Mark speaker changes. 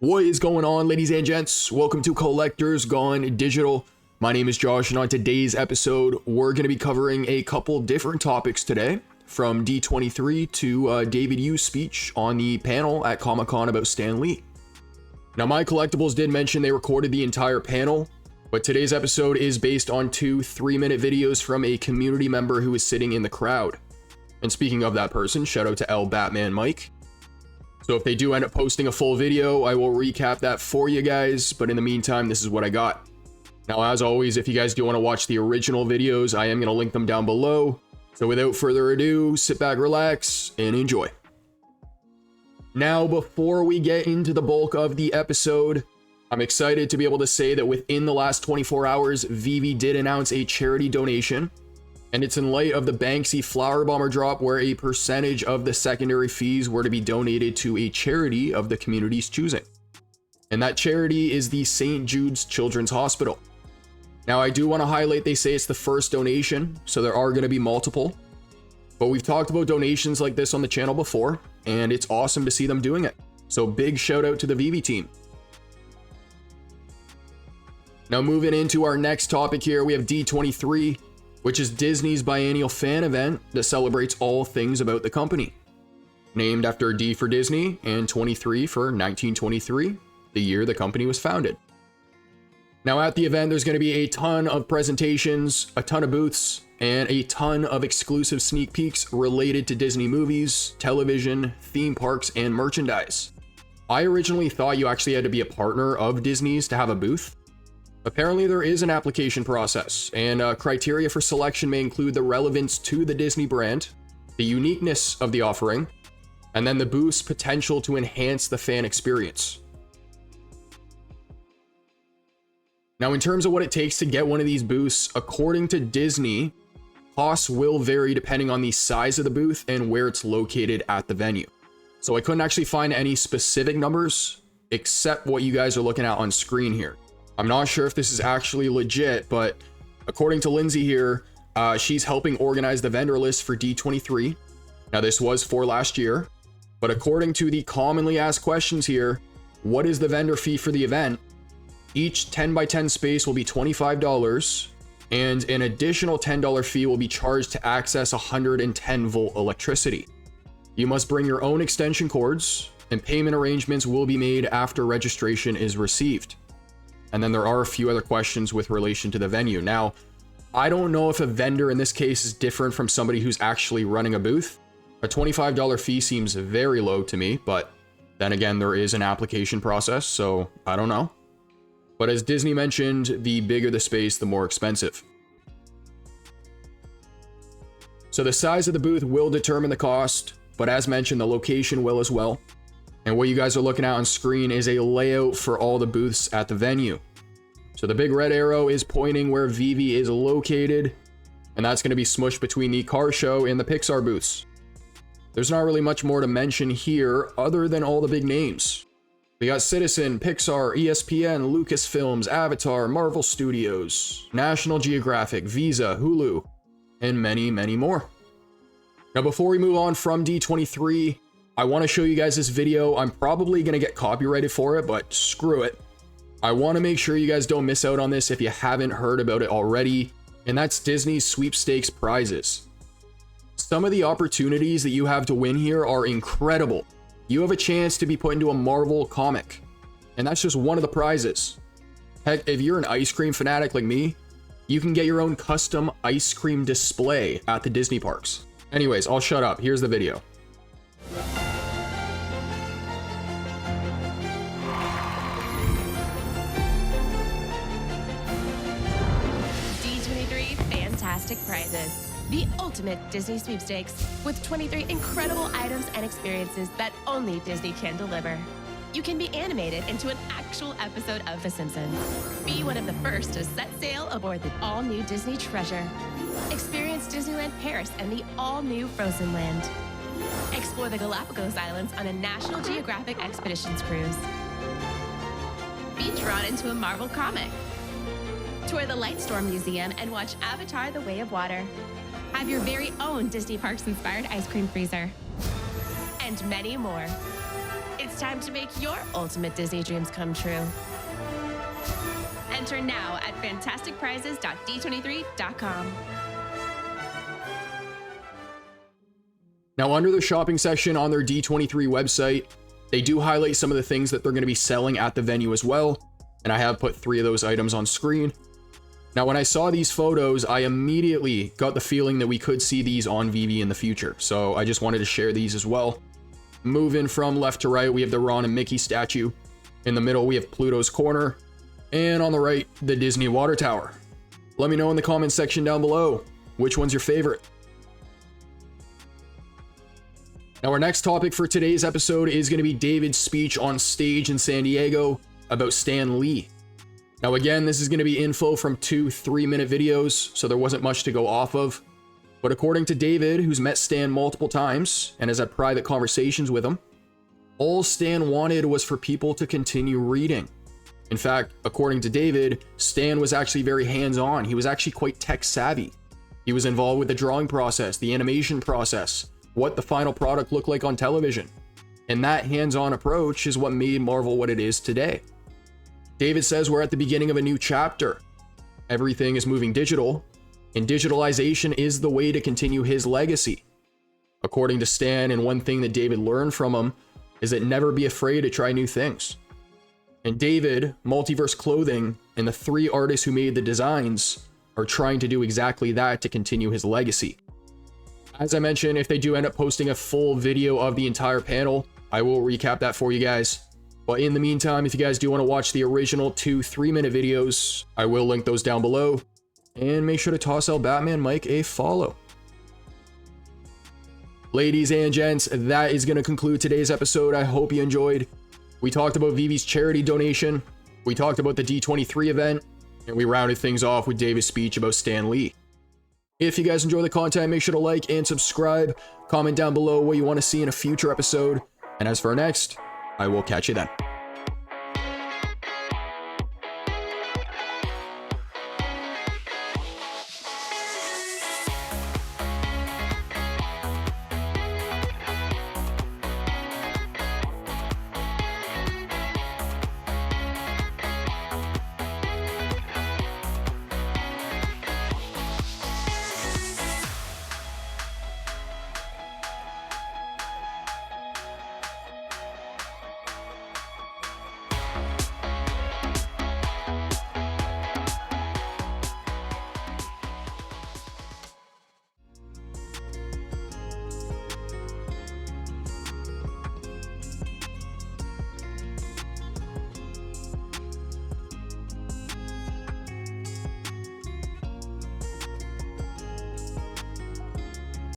Speaker 1: What is going on, ladies and gents? Welcome to Collectors Gone Digital. My name is Josh, and on today's episode, we're going to be covering a couple different topics today, from D23 to David Yu's speech on the panel at Comic-Con about Stan Lee. Now, my Collectibles did mention they recorded the entire panel, but today's episode is based on two 3-minute videos from a community member who is sitting in the crowd. And speaking of that person, shout out to 𝗘𝗵𝗵𝗍𝗍. So if they do end up posting a full video, I will recap that for you guys, but in the meantime, this is what I got. Now, as always, if you guys do want to watch the original videos, I am going to link them down below. So without further ado, sit back, relax, and enjoy. Now, before we get into the bulk of the episode, I'm excited to be able to say that within the last 24 hours, VeVe did announce a charity donation. And it's in light of the Banksy flower bomber drop, where a percentage of the secondary fees were to be donated to a charity of the community's choosing. And that charity is the St. Jude's Children's Hospital. Now, I do want to highlight, they say it's the first donation, so there are going to be multiple. But we've talked about donations like this on the channel before, and it's awesome to see them doing it. So big shout out to the VeVe team. Now, moving into our next topic here, we have D23, which is Disney's biennial fan event that celebrates all things about the company. Named after D for Disney and 23 for 1923, the year the company was founded. Now, at the event, there's going to be a ton of presentations, a ton of booths, and a ton of exclusive sneak peeks related to Disney movies, television, theme parks, and merchandise. I originally thought you actually had to be a partner of Disney's to have a booth. Apparently, there is an application process, and criteria for selection may include the relevance to the Disney brand, the uniqueness of the offering, and then the booth's potential to enhance the fan experience. Now, in terms of what it takes to get one of these booths, according to Disney, costs will vary depending on the size of the booth and where it's located at the venue. So I couldn't actually find any specific numbers, except what you guys are looking at on screen here. I'm not sure if this is actually legit, but according to Lindsay here, she's helping organize the vendor list for D23. Now, this was for last year, but according to the commonly asked questions here, what is the vendor fee for the event? Each 10x10 space will be $25, and an additional $10 fee will be charged to access 110-volt electricity. You must bring your own extension cords, and payment arrangements will be made after registration is received. And then there are a few other questions with relation to the venue. Now, I don't know if a vendor in this case is different from somebody who's actually running a booth. A $25 fee seems very low to me, but then again, there is an application process, so I don't know. But as Disney mentioned, the bigger the space, the more expensive. So the size of the booth will determine the cost, but as mentioned, the location will as well. And what you guys are looking at on screen is a layout for all the booths at the venue. So the big red arrow is pointing where VeVe is located, and that's going to be smushed between the car show and the Pixar booths. There's not really much more to mention here other than all the big names. We got Citizen, Pixar, ESPN, Lucasfilms, Avatar, Marvel Studios, National Geographic, Visa, Hulu, and many, many more. Now, before we move on from D23, I want to show you guys this video. I'm probably going to get copyrighted for it, but screw it. I want to make sure you guys don't miss out on this if you haven't heard about it already, and that's Disney's Sweepstakes prizes. Some of the opportunities that you have to win here are incredible. You have a chance to be put into a Marvel comic, and that's just one of the prizes. Heck, if you're an ice cream fanatic like me, you can get your own custom ice cream display at the Disney parks. Anyways, I'll shut up. Here's the video.
Speaker 2: Fantastic prizes. The ultimate Disney sweepstakes with 23 incredible items and experiences that only Disney can deliver. You can be animated into an actual episode of The Simpsons. Be one of the first to set sail aboard the all-new Disney Treasure. Experience Disneyland Paris and the all-new Frozen Land. Explore the Galapagos Islands on a National Geographic Expeditions cruise. Be drawn into a Marvel comic. Tour the Lightstorm Museum and watch Avatar: The Way of Water. Have your very own Disney Parks-inspired ice cream freezer. And many more. It's It's time to make your ultimate Disney dreams come true. Enter now at fantasticprizes.d23.com.
Speaker 1: Now, under the shopping section on their D23 website, they do highlight some of the things that they're going to be selling at the venue as well, and I have put 3 of those items on screen. Now, when I saw these photos, I immediately got the feeling that we could see these on VeVe in the future, so I just wanted to share these as well. Moving from left to right, we have the Ron and Mickey statue. In the middle, we have Pluto's Corner, and on the right, the Disney Water Tower. Let me know in the comments section down below, which one's your favorite? Now, our next topic for today's episode is going to be David's speech on stage in San Diego about Stan Lee. Now, again, this is going to be info from 2 3-minute videos, so there wasn't much to go off of. But according to David, who's met Stan multiple times and has had private conversations with him, all Stan wanted was for people to continue reading. In fact, according to David, Stan was actually very hands-on. He was actually quite tech-savvy. He was involved with the drawing process, the animation process, what the final product looked like on television. And that hands-on approach is what made Marvel what it is today. David says we're at the beginning of a new chapter. Everything is moving digital, and digitalization is the way to continue his legacy. According to Stan, and one thing that David learned from him is that never be afraid to try new things. And David, Multiverse Clothing, and the 3 artists who made the designs are trying to do exactly that to continue his legacy. As I mentioned, if they do end up posting a full video of the entire panel, I will recap that for you guys. But in the meantime, if you guys do want to watch the original 2 3-minute videos, I will link those down below. And make sure to toss 𝗷𝗵𝗏𝗍 a follow. Ladies and gents, that is going to conclude today's episode. I hope you enjoyed. We talked about VeVe's charity donation, we talked about the D23 event, and we rounded things off with David's speech about Stan Lee. If you guys enjoy the content, make sure to like and subscribe. Comment down below what you want to see in a future episode. And as for our next, I will catch you then.